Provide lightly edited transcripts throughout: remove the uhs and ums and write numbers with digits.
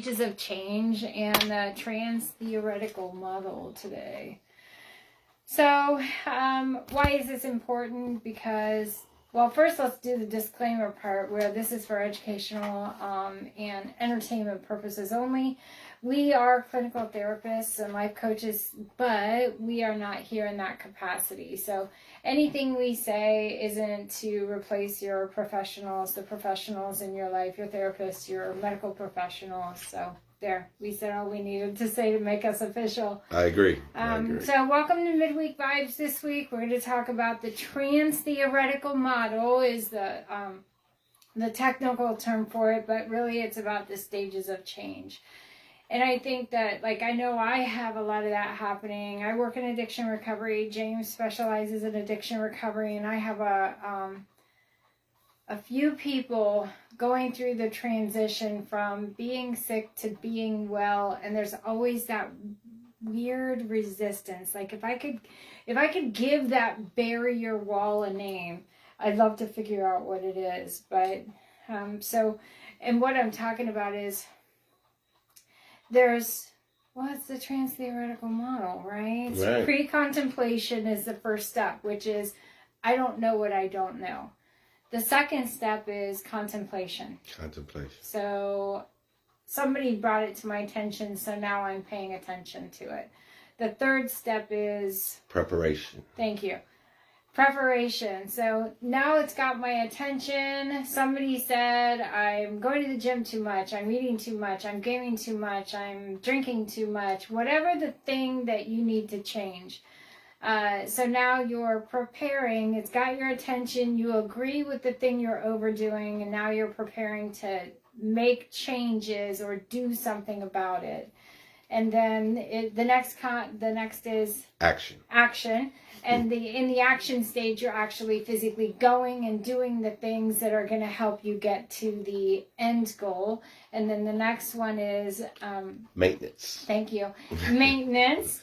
Stages of change and the trans-theoretical model today. So, why is this important? Because, well, first let's do the disclaimer part where this is for educational and entertainment purposes only. We are clinical therapists and life coaches, but we are not here in that capacity. So anything we say isn't to replace your professionals, the professionals in your life, your therapists, your medical professionals. So there, we said all we needed to say to make us official. I agree. So welcome to Midweek Vibes this week. We're going to talk about the trans-theoretical model is the technical term for it, but really it's about the stages of change. And I think that, like, I know I have a lot of that happening. I work in addiction recovery. James specializes in addiction recovery, and I have a few people going through the transition from being sick to being well, and there's always that weird resistance. Like, if I could give that barrier wall a name, I'd love to figure out what it is. But and what I'm talking about is it's the trans-theoretical model, right? Right. Pre-contemplation is the first step, which is, I don't know what I don't know. The second step is contemplation. So somebody brought it to my attention, so now I'm paying attention to it. The third step is preparation. Thank you. Preparation. So now it's got my attention. Somebody said I'm going to the gym too much, I'm eating too much, I'm gaming too much, I'm drinking too much, whatever the thing that you need to change. So now you're preparing, it's got your attention, you agree with the thing you're overdoing, and now you're preparing to make changes or do something about it. And then the next is action. And in the action stage, you're actually physically going and doing the things that are going to help you get to the end goal. And then the next one is maintenance. Thank you. Maintenance,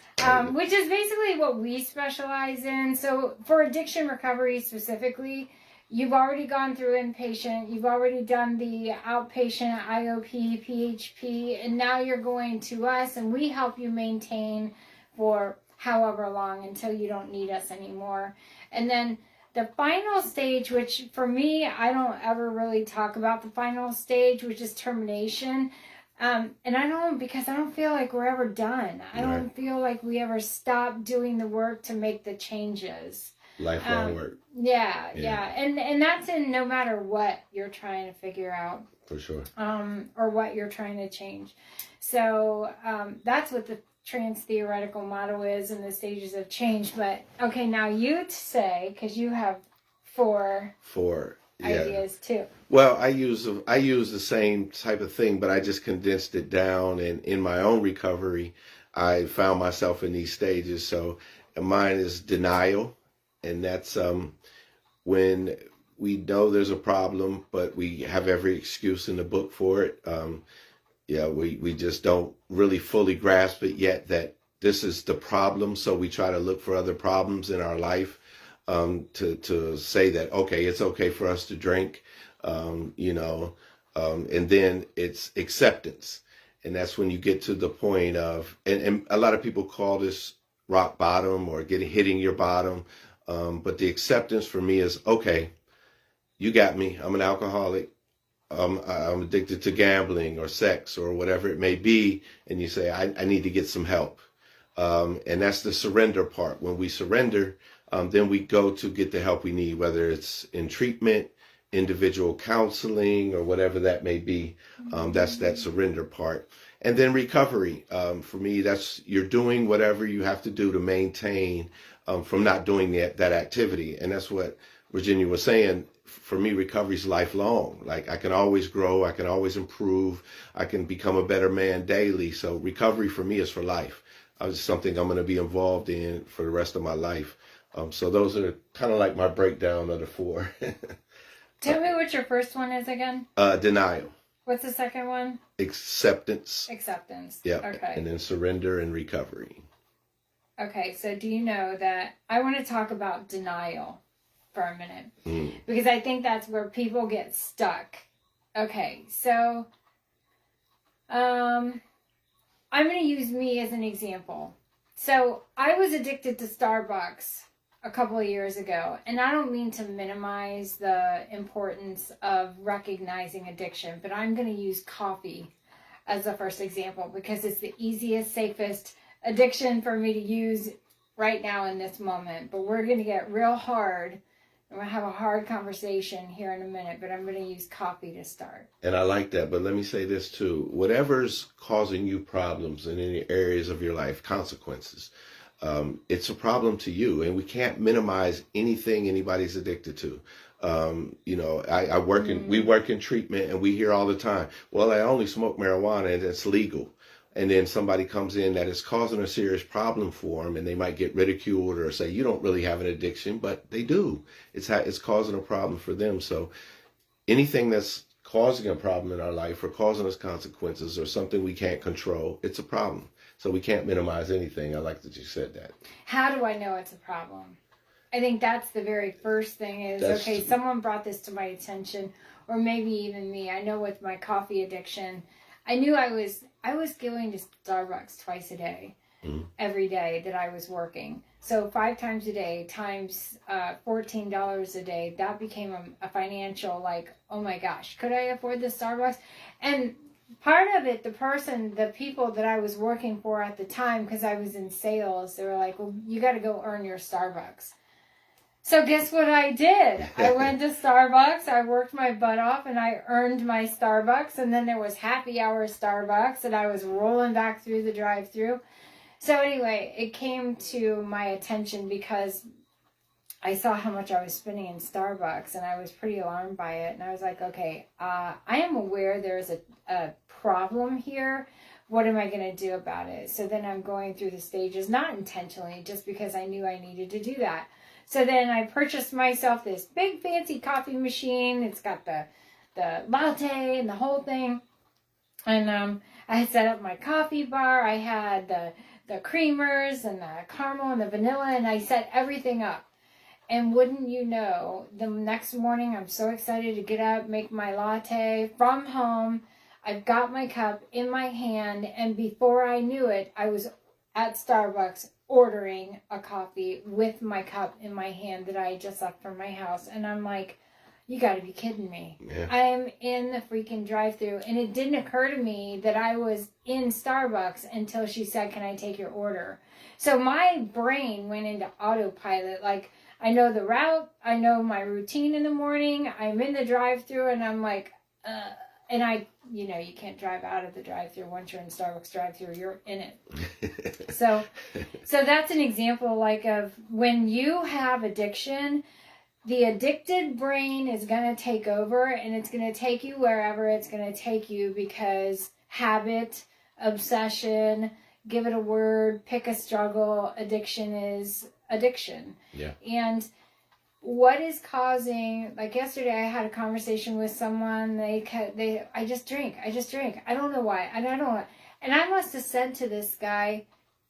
which is basically what we specialize in. So for addiction recovery specifically, you've already gone through inpatient, you've already done the outpatient, IOP, PHP, and now you're going to us, and we help you maintain for however long until you don't need us anymore. And then the final stage, which for me, I don't ever really talk about the final stage, which is termination. And I don't, because I don't feel like we're ever done. I don't feel like we ever stop doing the work to make the changes. Lifelong work. Yeah. And that's in no matter what you're trying to figure out. For sure. Or what you're trying to change. So that's what the trans-theoretical model is in the stages of change. But okay, now you say, because you have four ideas too. Well, I use the same type of thing, but I just condensed it down. And in my own recovery, I found myself in these stages. So mine is denial. And that's when we know there's a problem, but we have every excuse in the book for it. We just don't really fully grasp it yet that this is the problem. So we try to look for other problems in our life to say that, okay, it's okay for us to drink, and then it's acceptance. And that's when you get to the point of, and a lot of people call this rock bottom or hitting your bottom. But the acceptance for me is, okay, you got me. I'm an alcoholic. I'm addicted to gambling or sex or whatever it may be. And you say, I need to get some help. And that's the surrender part. When we surrender, then we go to get the help we need, whether it's in treatment, individual counseling, or whatever that may be. That's that surrender part. And then recovery. For me, that's you're doing whatever you have to do to maintain from not doing that activity. And that's what Virginia was saying. For me, recovery is lifelong. Like, I can always grow. I can always improve. I can become a better man daily. So recovery for me is for life. It's something I'm going to be involved in for the rest of my life. So those are kind of like my breakdown of the four. Tell me what your first one is again. Denial. What's the second one? Acceptance. Yeah. Okay. And then surrender and recovery. Okay, so do you know that I want to talk about denial for a minute, because I think that's where people get stuck. Okay, so I'm going to use me as an example. So I was addicted to Starbucks a couple of years ago, and I don't mean to minimize the importance of recognizing addiction, but I'm going to use coffee as the first example because it's the easiest, safest addiction for me to use right now in this moment. But we're going to get real hard. I'm going to have a hard conversation here in a minute, but I'm going to use coffee to start. And I like that, but let me say this too. Whatever's causing you problems in any areas of your life, consequences, it's a problem to you, and we can't minimize anything anybody's addicted to. I work we work in treatment, and we hear all the time, well, I only smoke marijuana and it's legal. And then somebody comes in that is causing a serious problem for them, and they might get ridiculed or say, you don't really have an addiction, but they do. It's causing a problem for them. So anything that's causing a problem in our life or causing us consequences or something we can't control, it's a problem. So we can't minimize anything. I like that you said that. How do I know it's a problem? I think that's the very first thing is, okay, someone brought this to my attention, or maybe even me. I know with my coffee addiction, I knew I was going to Starbucks twice a day, every day that I was working. So 5 times a day times $14 a day, that became a financial, like, oh my gosh, could I afford the Starbucks? And part of it, the people that I was working for at the time, because I was in sales, they were like, well, you got to go earn your Starbucks. So guess what I did? I went to Starbucks, I worked my butt off, and I earned my Starbucks, and then there was happy hour Starbucks, and I was rolling back through the drive-thru. So anyway, it came to my attention because I saw how much I was spending in Starbucks, and I was pretty alarmed by it, and I was like, okay, I am aware there's a problem here. What am I going to do about it? So then I'm going through the stages, not intentionally, just because I knew I needed to do that. So then I purchased myself this big fancy coffee machine. It's got the latte and the whole thing. And I had set up my coffee bar. I had the creamers and the caramel and the vanilla, and I set everything up. And wouldn't you know, the next morning I'm so excited to get up, make my latte from home. I've got my cup in my hand, and before I knew it, I was at Starbucks ordering a coffee with my cup in my hand that I had just left from my house. And I'm like, you got to be kidding me. Yeah. I'm in the freaking drive-thru, and it didn't occur to me that I was in Starbucks until she said, can I take your order? So my brain went into autopilot. Like, I know the route, I know my routine in the morning, I'm in the drive-thru, and I'm like, and you can't drive out of the drive-thru. Once you're in Starbucks drive-thru, you're in it. So that's an example, like, of when you have addiction, the addicted brain is going to take over, and it's going to take you wherever it's going to take you, because habit, obsession, give it a word, pick a struggle, addiction is addiction. Yeah. And what is causing, like yesterday I had a conversation with someone, I just drink. I don't know why. And I must have said to this guy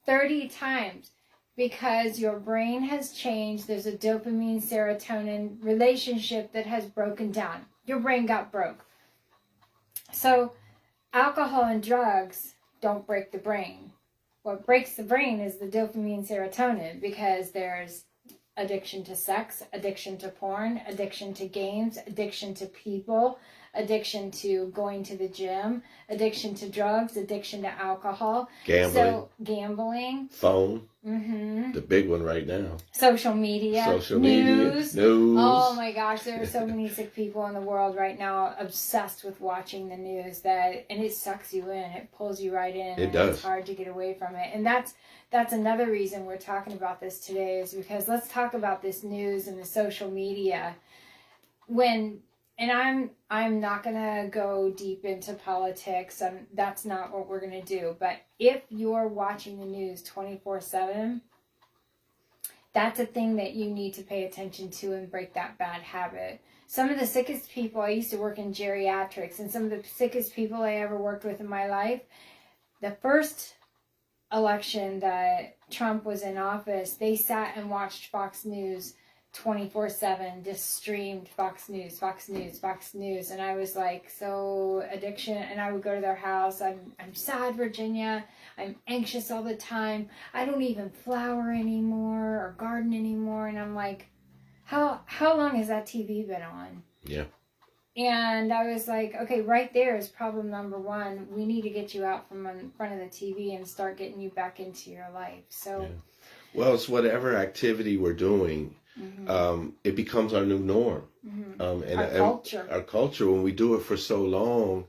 30 times, because your brain has changed. There's a dopamine serotonin relationship that has broken down. Your brain got broke. So alcohol and drugs don't break the brain. What breaks the brain is the dopamine serotonin, because there's addiction to sex, addiction to porn, addiction to games, addiction to people, addiction to going to the gym, addiction to drugs, addiction to alcohol. Gambling. So gambling. Phone. Mm-hmm. The big one right now. Social media. News. Oh my gosh, there are so many sick people in the world right now obsessed with watching the news, and it sucks you in. It pulls you right in. It does. It's hard to get away from it. And that's another reason we're talking about this today, is because let's talk about this news and the social media. And I'm not going to go deep into politics. That's not what we're going to do. But if you're watching the news 24/7, that's a thing that you need to pay attention to and break that bad habit. Some of the sickest people, I used to work in geriatrics, and some of the sickest people I ever worked with in my life, the first election that Trump was in office, they sat and watched Fox News 24/7 just streamed Fox News, Fox News, Fox News, and I was like so addiction. And I would go to their house. I'm sad, Virginia. I'm anxious all the time. I don't even flower anymore or garden anymore. And I'm like, how long has that TV been on? Yeah. And I was like, okay, right there is problem number one. We need to get you out from in front of the TV and start getting you back into your life. So, Yeah. Well, it's whatever activity we're doing. It becomes our new norm. And our culture. Our culture, when we do it for so long,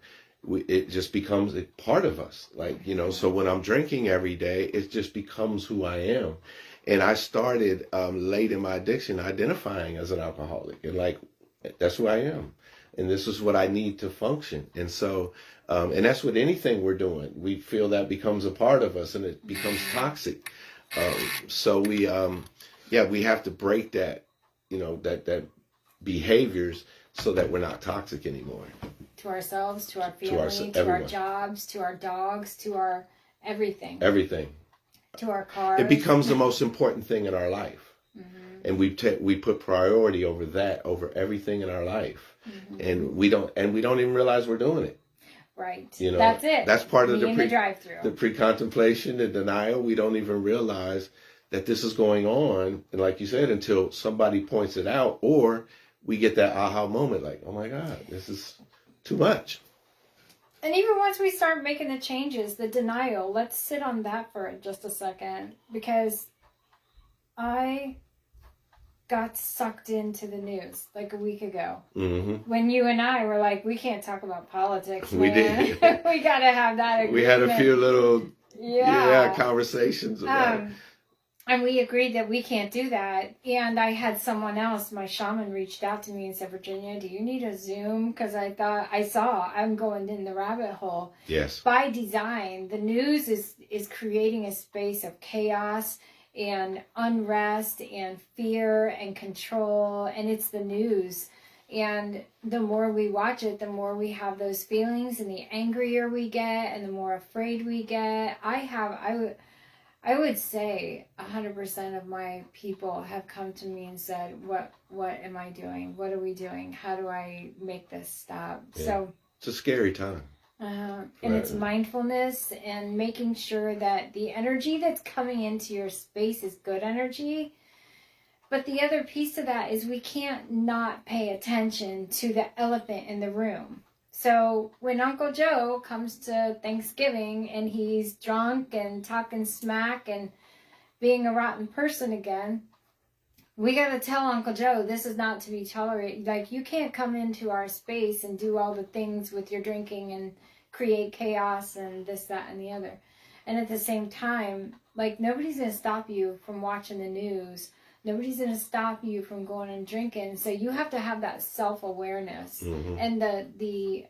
it just becomes a part of us. Like, so when I'm drinking every day, it just becomes who I am. And I started late in my addiction identifying as an alcoholic. And like, that's who I am. And this is what I need to function. And so, and that's with anything we're doing. We feel that becomes a part of us and it becomes toxic. So we have to break that, that behaviors so that we're not toxic anymore. To ourselves, to our family, to our jobs, to our dogs, to our everything. Everything. To our cars. It becomes the most important thing in our life. And we put priority over everything in our life. And we don't even realize we're doing it. Right. That's it. That's part of the drive-through. The pre-contemplation, the denial. We don't even realize that this is going on. And like you said, until somebody points it out or we get that aha moment like, oh my God, this is too much. And even once we start making the changes, the denial, let's sit on that for just a second. Because I got sucked into the news like a week ago. When you and I were like, we can't talk about politics, man. We did. We got to have that agreement. We had a few little conversations about it. And we agreed that we can't do that. And I had someone else, my shaman, reached out to me and said, Virginia, do you need a Zoom? Because I'm going in the rabbit hole. Yes. By design, the news is creating a space of chaos and unrest and fear and control, and it's the news. And the more we watch it, the more we have those feelings, and the angrier we get, and the more afraid we get. I would say 100% of my people have come to me and said, what am I doing? What are we doing? How do I make this stop? Yeah. So it's a scary time. And it's mindfulness and making sure that the energy that's coming into your space is good energy. But the other piece of that is we can't not pay attention to the elephant in the room. So when Uncle Joe comes to Thanksgiving and he's drunk and talking smack and being a rotten person again, we got to tell Uncle Joe this is not to be tolerated. Like, you can't come into our space and do all the things with your drinking and create chaos and this, that, and the other. And at the same time, like, nobody's going to stop you from watching the news. Nobody's going to stop you from going and drinking. So you have to have that self-awareness. And the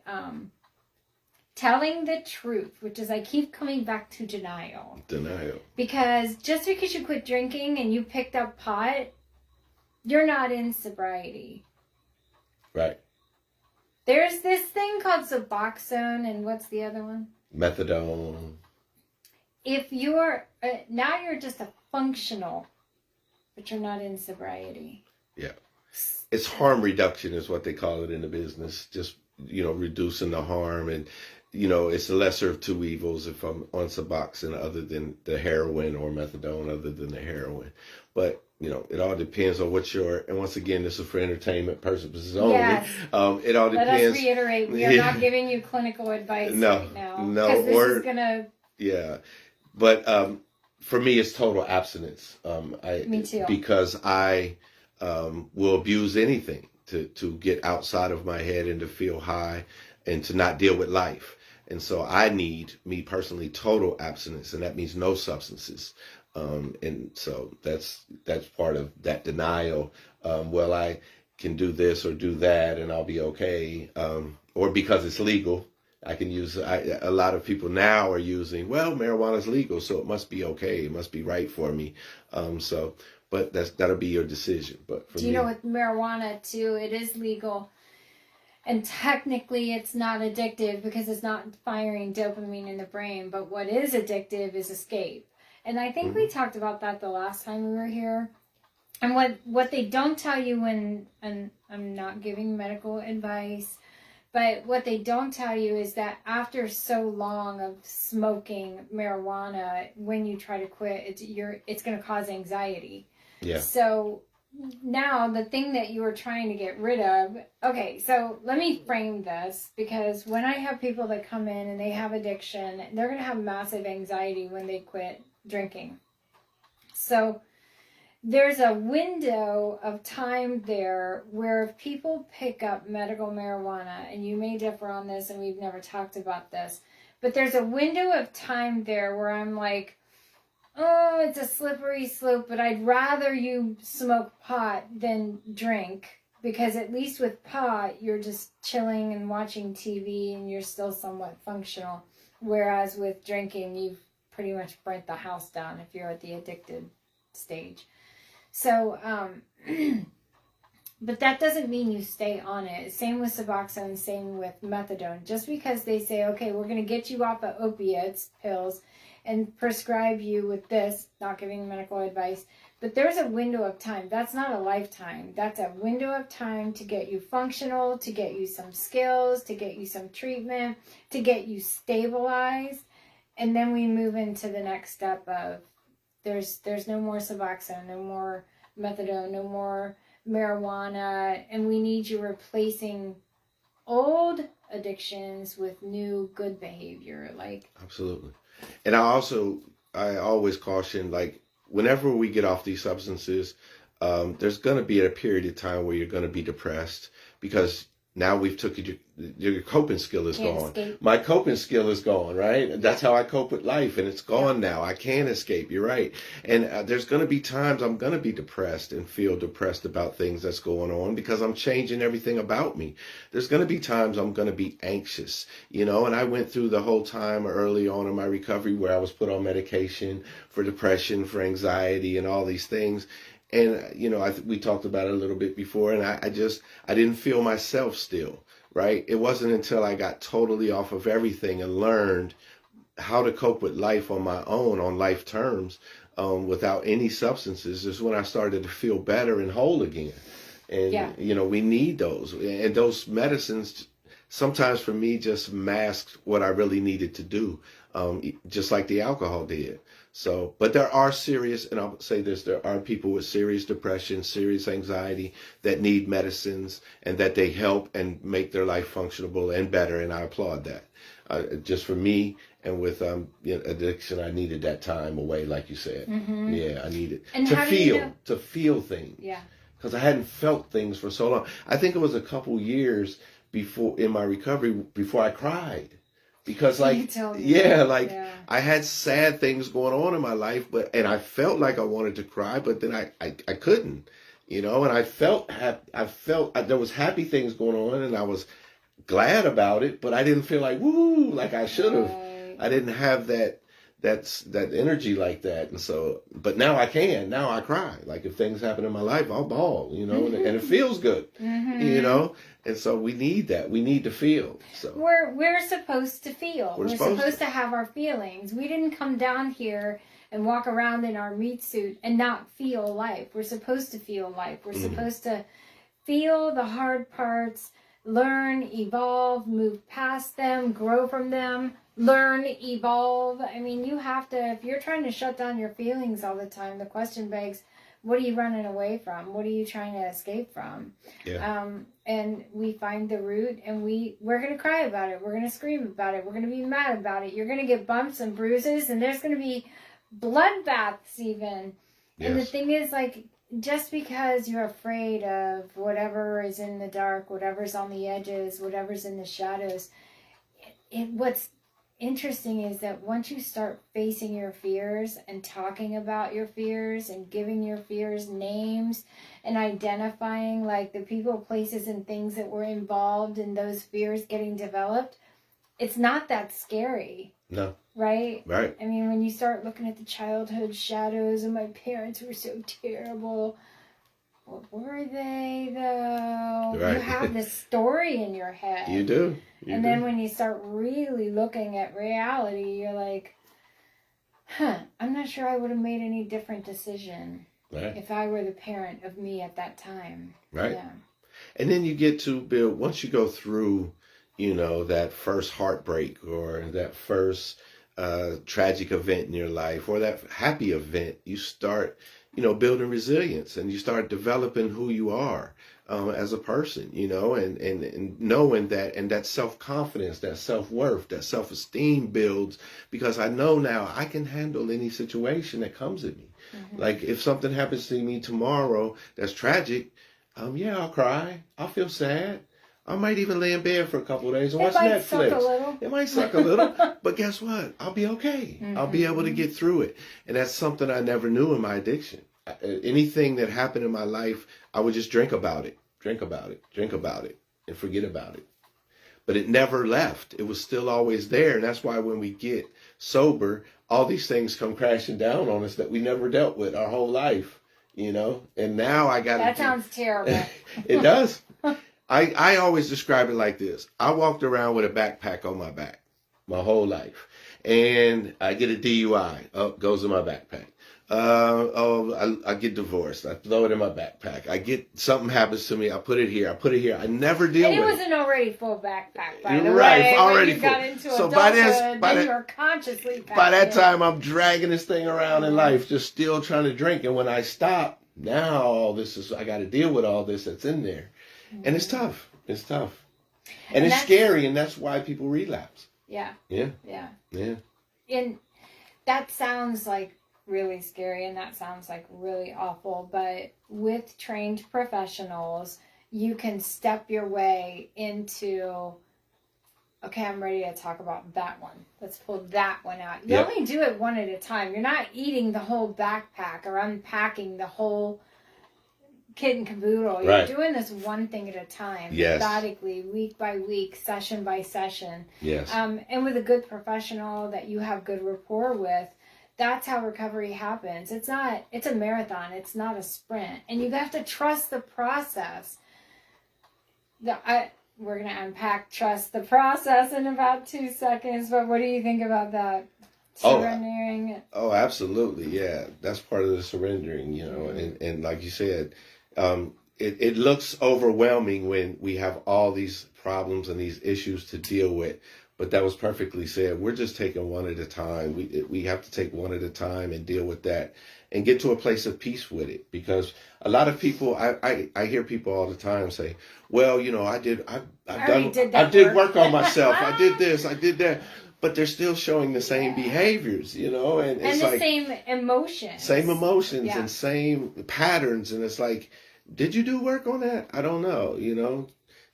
telling the truth, which is, I keep coming back to denial. Because just because you quit drinking and you picked up pot, you're not in sobriety. Right. There's this thing called Suboxone, and what's the other one? Methadone. If you're, now you're just a functional, but you're not in sobriety. Yeah. It's harm reduction is what they call it in the business. Just, reducing the harm. And, it's the lesser of two evils if I'm on Suboxone other than the heroin or methadone other than the heroin. But, it all depends on and once again, this is for entertainment purposes only. Yes. It all depends. Let us reiterate, we are not giving you clinical advice right now. No. Because this is going to... Yeah. But for me, it's total abstinence. Me too. Because I will abuse anything to get outside of my head and to feel high and to not deal with life. And so I need, me personally, total abstinence. And that means no substances. And so that's part of that denial. Well, I can do this or do that and I'll be okay. Or because it's legal, I can use, a lot of people now are using, well, marijuana is legal, so it must be okay. It must be right for me. But that'll be your decision. But for me, with marijuana too, it is legal. And technically it's not addictive because it's not firing dopamine in the brain. But what is addictive is escape. And I think we talked about that the last time we were here. And what they don't tell you and I'm not giving medical advice, but what they don't tell you is that after so long of smoking marijuana, when you try to quit, it's going to cause anxiety. Yeah. So now the thing that you were trying to get rid of, okay, so let me frame this, because when I have people that come in and they have addiction, they're going to have massive anxiety when they quit drinking. So there's a window of time there where if people pick up medical marijuana, and you may differ on this and we've never talked about this, but there's a window of time there where I'm like, oh, it's a slippery slope, but I'd rather you smoke pot than drink, because at least with pot, you're just chilling and watching TV and you're still somewhat functional. Whereas with drinking, you've pretty much burnt the house down if you're at the addicted stage. So, but that doesn't mean you stay on it. Same with Suboxone, same with methadone. Just because they say, okay, we're going to get you off of opiates, pills, and prescribe you with this, not giving medical advice, but there's a window of time. That's not a lifetime. That's a window of time to get you functional, to get you some skills, to get you some treatment, to get you stabilized. And then we move into the next step of there's no more Suboxone, no more methadone, no more marijuana, and we need you replacing old addictions with new good behavior. Like, Absolutely. And I always caution, like, whenever we get off these substances, there's going to be a period of time where you're going to be depressed, because now we've took your coping skill is Can't gone. escape. My coping skill is gone, right? That's how I cope with life, and it's gone now. I can't escape. You're right. And there's going to be times I'm going to be depressed and feel depressed about things that's going on, because I'm changing everything about me. There's going to be times I'm going to be anxious, and I went through the whole time early on in my recovery where I was put on medication for depression, for anxiety, and all these things. And, we talked about it a little bit before, and I didn't feel myself still, right? It wasn't until I got totally off of everything and learned how to cope with life on my own, on life terms, without any substances, is when I started to feel better and whole again. And, we need those. And those medicines, sometimes for me, just masked what I really needed to do, just like the alcohol did. So, but there are serious, and I'll say this, there are people with serious depression, serious anxiety that need medicines, and that they help and make their life functionable and better. And I applaud that. Just for me and with addiction, I needed that time away, like you said. Mm-hmm. Yeah, I needed And to feel things. Yeah. Because I hadn't felt things for so long. I think it was a couple years before in my recovery before I cried. Because I had sad things going on in my life, and I felt like I wanted to cry, but then I couldn't, and I felt there was happy things going on, and I was glad about it, but I didn't feel like woo like I should have. Right. I didn't have that energy like that, and so, but now I can. Now I cry. Like if things happen in my life, I'll bawl, and it feels good, Mm-hmm. And so we need that. We need to feel. So we're supposed to feel. We're supposed to have our feelings. We didn't come down here and walk around in our meat suit and not feel life. We're supposed to feel life. We're supposed to feel the hard parts, learn, evolve, move past them, grow from them, learn, evolve. I mean, you have to, if you're trying to shut down your feelings all the time, the question begs, what are you running away from? What are you trying to escape from? Yeah. And we find the root, and we're going to cry about it. We're going to scream about it. We're going to be mad about it. You're going to get bumps and bruises, and there's going to be bloodbaths even. Yes. And the thing is, like, just because you're afraid of whatever is in the dark, whatever's on the edges, whatever's in the shadows, what's interesting is that once you start facing your fears and talking about your fears and giving your fears names and identifying like the people, places, and things that were involved in those fears getting developed, it's not that scary. No. Right? Right. I mean, when you start looking at the childhood shadows and my parents were so terrible, what were they though? Right. You have this story in your head. You do. And then when you start really looking at reality, you're like, I'm not sure I would have made any different decision. Right. if I were the parent of me at that time. Right. Yeah. And then you get to build, once you go through, that first heartbreak or that first tragic event in your life or that happy event, you start, building resilience and you start developing who you are as a person, and knowing that, and that self-confidence, that self-worth, that self-esteem builds because I know now I can handle any situation that comes at me. Mm-hmm. Like if something happens to me tomorrow that's tragic, yeah, I'll cry. I'll feel sad. I might even lay in bed for a couple of days and watch Netflix. Suck a little. It might suck a little, but guess what? I'll be okay. Mm-hmm. I'll be able to get through it. And that's something I never knew in my addiction. Anything that happened in my life, I would just drink about it, and forget about it. But it never left. It was still always there. And that's why when we get sober, all these things come crashing down on us that we never dealt with our whole life, And now I got to... That sounds terrible. It does. I always describe it like this. I walked around with a backpack on my back my whole life. And I get a DUI. Oh, goes in my backpack. I get divorced. I throw it in my backpack. Something happens to me. I put it here. I never deal with it. And it was an already full backpack, by the right, way. already when you full. got into So adulthood, then you were consciously packing. By that time, I'm dragging this thing around in life, just still trying to drink. And when I stop, now I got to deal with all this that's in there. And it's tough. It's tough. And it's scary, and that's why people relapse. Yeah. Yeah. Yeah. Yeah. And that sounds like really scary, and that sounds like really awful, but with trained professionals, you can step your way into, okay, I'm ready to talk about that one. Let's pull that one out. You only do it one at a time. You're not eating the whole backpack or unpacking the whole kit and caboodle. You're doing this one thing at a time, methodically, week by week, session by session. Yes. And with a good professional that you have good rapport with, that's how recovery happens. It's a marathon. It's not a sprint. And you have to trust the process. We're going to unpack trust the process in about 2 seconds, but what do you think about that? Surrendering? Oh, absolutely. Yeah. That's part of the surrendering, and like you said, it looks overwhelming when we have all these problems and these issues to deal with. But that was perfectly said. We're just taking one at a time. We have to take one at a time and deal with that and get to a place of peace with it. Because a lot of people, I hear people all the time say, well, I did work on myself. I did this, I did that. But they're still showing the same behaviors, and it's the same emotions. Same emotions and same patterns. And it's like, did you do work on that? I don't know,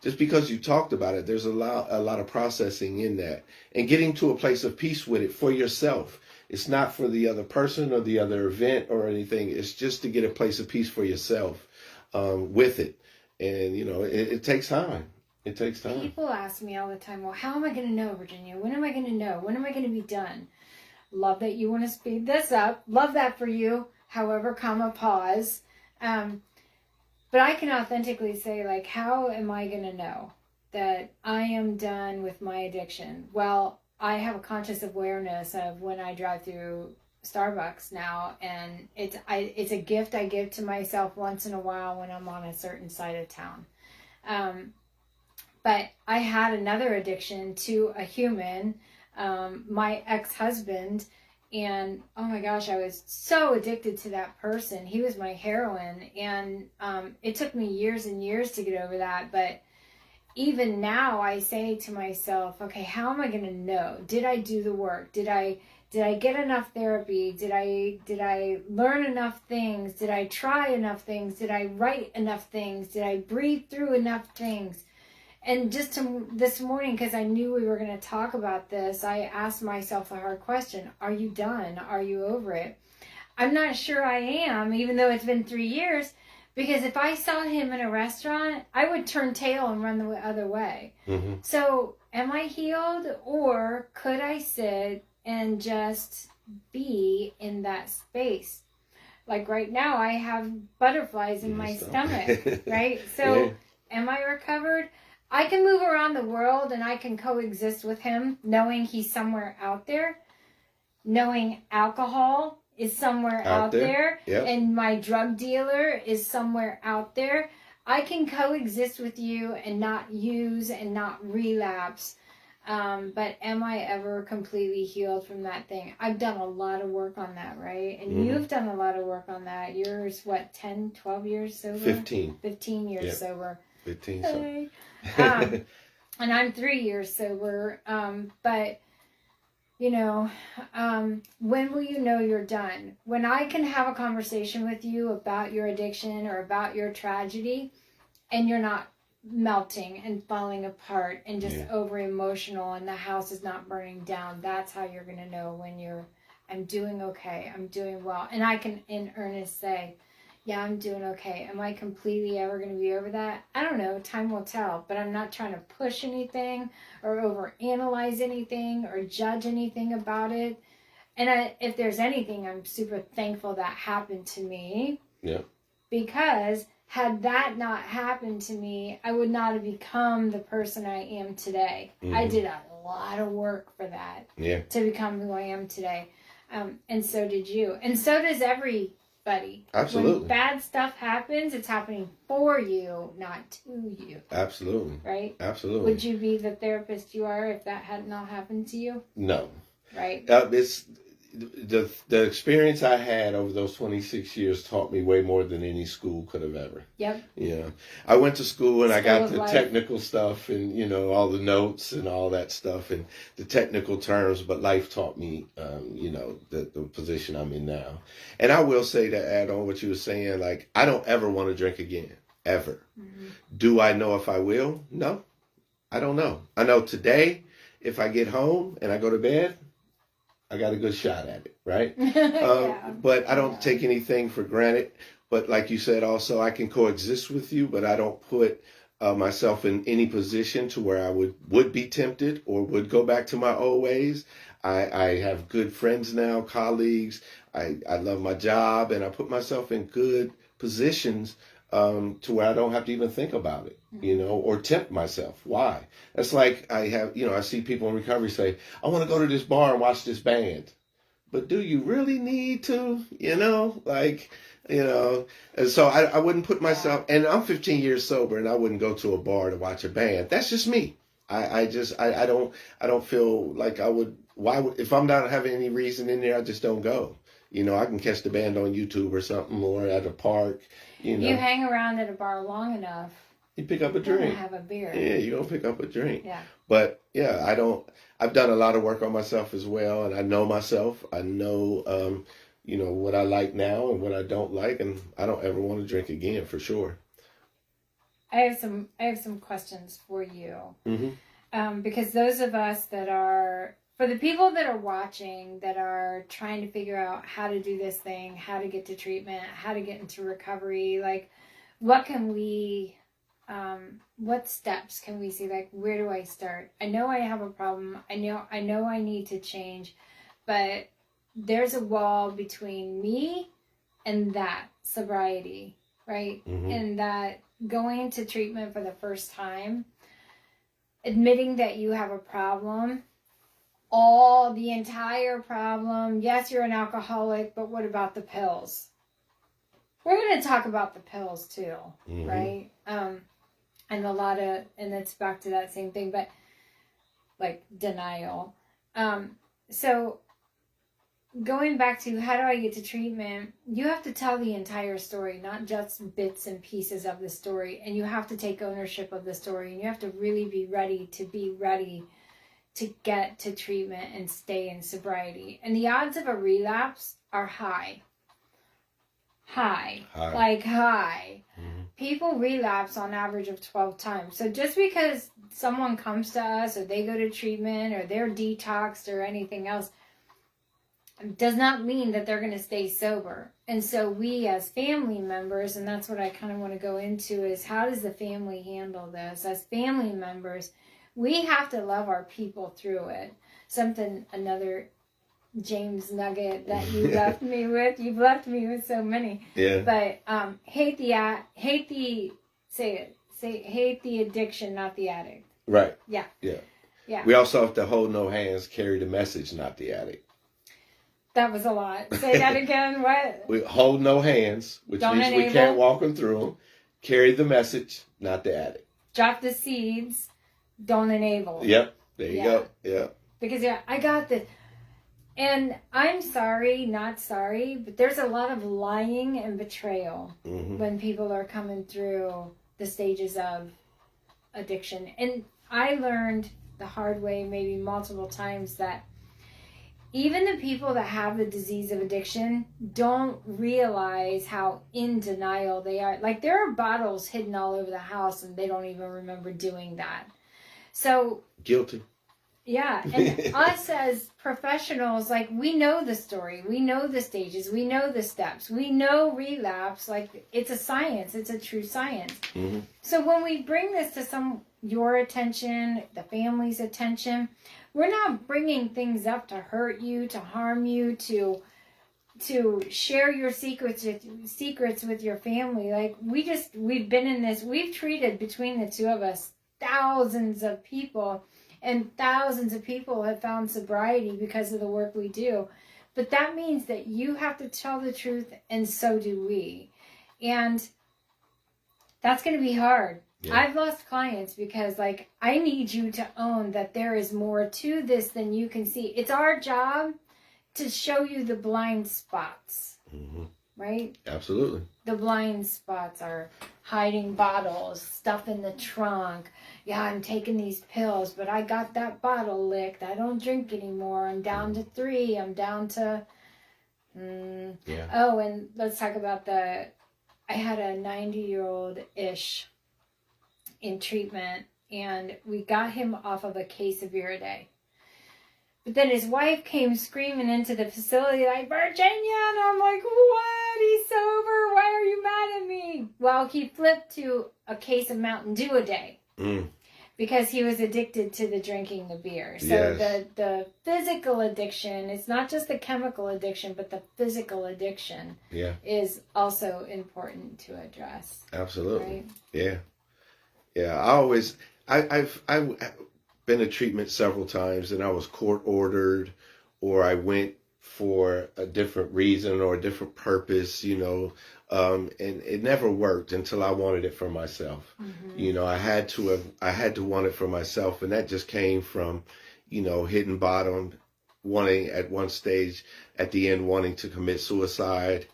Just because you talked about it, there's a lot of processing in that. And getting to a place of peace with it for yourself. It's not for the other person or the other event or anything. It's just to get a place of peace for yourself with it. And, it takes time. It takes time. People ask me all the time, well, how am I going to know, Virginia? When am I going to know? When am I going to be done? Love that you want to speed this up. Love that for you. However, pause. But I can authentically say, like, how am I going to know that I am done with my addiction? Well, I have a conscious awareness of when I drive through Starbucks now, and it's a gift I give to myself once in a while when I'm on a certain side of town. But I had another addiction to a human, my ex-husband, and oh my gosh, I was so addicted to that person. He was my heroine, and it took me years and years to get over that. But even now, I say to myself, okay, how am I going to know? Did I do the work? Did I get enough therapy? Did I learn enough things? Did I try enough things? Did I write enough things? Did I breathe through enough things? And just this morning, because I knew we were going to talk about this, I asked myself a hard question. Are you done? Are you over it? I'm not sure I am, even though it's been 3 years, because if I saw him in a restaurant, I would turn tail and run the other way. Mm-hmm. So am I healed, or could I sit and just be in that space? Like right now, I have butterflies in my stomach, right? So am I recovered? I can move around the world and I can coexist with him, knowing he's somewhere out there, knowing alcohol is somewhere out there. Yep. And my drug dealer is somewhere out there. I can coexist with you and not use and not relapse. But am I ever completely healed from that thing? I've done a lot of work on that, right? And you've done a lot of work on that. Yours, what, 10, 12 years sober? 15. 15 years sober. 15, hey. And I'm 3 years sober. But, you know, when will you know you're done? When I can have a conversation with you about your addiction or about your tragedy, and you're not melting and falling apart and just over emotional and the house is not burning down, that's how you're going to know when I'm doing okay, I'm doing well. And I can in earnest say, yeah, I'm doing okay. Am I completely ever going to be over that? I don't know. Time will tell. But I'm not trying to push anything or overanalyze anything or judge anything about it. And if there's anything, I'm super thankful that happened to me. Yeah. Because had that not happened to me, I would not have become the person I am today. I did a lot of work for that to become who I am today. And so did you. And so does everybody. Absolutely. When bad stuff happens, it's happening for you, not to you. Absolutely. Right? Absolutely. Would you be the therapist you are if that had not happened to you? No. Right? It's the experience I had over those 26 years taught me way more than any school could have ever. Yep. Yeah. I went to school and I got the life. technical stuff and, you know, all the notes and all that stuff and the technical terms, but life taught me, you know, the position I'm in now. And I will say, to add on what you were saying, like, I don't ever want to drink again, ever. Do I know if I will? No, I don't know. I know today, if I get home and I go to bed, I got a good shot at it, right? But I don't take anything for granted. But like you said, also, I can coexist with you, but I don't put myself in any position to where I would be tempted or would go back to my old ways. I have good friends now, colleagues. I love my job, and I put myself in good positions to where I don't have to even think about it, you know, or tempt myself. Why? That's like I see people in recovery say, I want to go to this bar and watch this band. But do you really need to, you know, like, you know, and so I wouldn't put myself, and I'm 15 years sober and I wouldn't go to a bar to watch a band. That's just me. I don't feel like I would, if I'm not having any reason in there, I just don't go. You know, I can catch the band on YouTube or something, or at a park, you know. You hang around at a bar long enough, you pick up a drink. Have a beer. Yeah, you're going to pick up a drink. Yeah. But, yeah, I've done a lot of work on myself as well, and I know myself. I know, you know, what I like now and what I don't like, and I don't ever want to drink again, for sure. I have some questions for you. Because those of us that are, for the people that are watching, that are trying to figure out how to do this thing, how to get to treatment, how to get into recovery, like, what steps can we see? Like, where do I start? I know I have a problem. I know I need to change, but there's a wall between me and that sobriety, right? And that going to treatment for the first time, admitting that you have a problem, the entire problem. Yes, you're an alcoholic, but what about the pills? We're going to talk about the pills too, right? And it's back to that same thing, but like denial. So going back to how do I get to treatment, you have to tell the entire story, not just bits and pieces of the story. And you have to take ownership of the story, and you have to really be ready to get to treatment and stay in sobriety. And the odds of a relapse are high. People relapse on average of 12 times. So just because someone comes to us or they go to treatment or they're detoxed or anything else does not mean that they're going to stay sober. And so we as family members, and that's what I kind of want to go into, is how does the family handle this? As family members, we have to love our people through it. Another James nugget that you left me with. You've left me with so many. Yeah. But hate the addiction, not the addict. Right. Yeah. Yeah. Yeah. We also have to hold no hands, carry the message, not the addict. That was a lot. Say that again. What? We hold no hands, which Don't means enable. we can't walk them through them. Carry the message, not the addict. Drop the seeds. Don't enable. Yep. There you go. Yeah. Because I got this. And I'm sorry, not sorry, but there's a lot of lying and betrayal when people are coming through the stages of addiction. And I learned the hard way, maybe multiple times, that even the people that have the disease of addiction don't realize how in denial they are. Like, there are bottles hidden all over the house and they don't even remember doing that. So Guilty. yeah, and us as professionals, like, we know the story, we know the stages, we know the steps, we know relapse. Like, it's a science, it's a true science. So when we bring this to your attention, the family's attention, we're not bringing things up to hurt you, to harm you, to share your secrets with your family. Like, we've been in this, we've treated, between the two of us, thousands of people. And thousands of people have found sobriety because of the work we do. But that means that you have to tell the truth, and so do we. And that's going to be hard. Yeah. I've lost clients because, like, I need you to own that there is more to this than you can see. It's our job to show you the blind spots. Right? Absolutely. The blind spots are hiding bottles, stuff in the trunk. Yeah, I'm taking these pills, but I got that bottle licked. I don't drink anymore. I'm down to 3. I'm down to... Yeah. Oh, and let's talk about I had a 90-year-old-ish in treatment, and we got him off of a case of beer a day. But then his wife came screaming into the facility like, Virginia, and I'm like, what? He's sober. Why are you mad at me? Well, he flipped to a case of Mountain Dew a day because he was addicted to the drinking the beer. So the physical addiction, it's not just the chemical addiction, but the physical addiction is also important to address. Absolutely. Right? Yeah. Yeah. I've been to treatment several times, and I was court ordered, or I went for a different reason or a different purpose, and it never worked until I wanted it for myself. I had to want it for myself, and that just came from, hitting bottom, wanting at one stage at the end, wanting to commit suicide,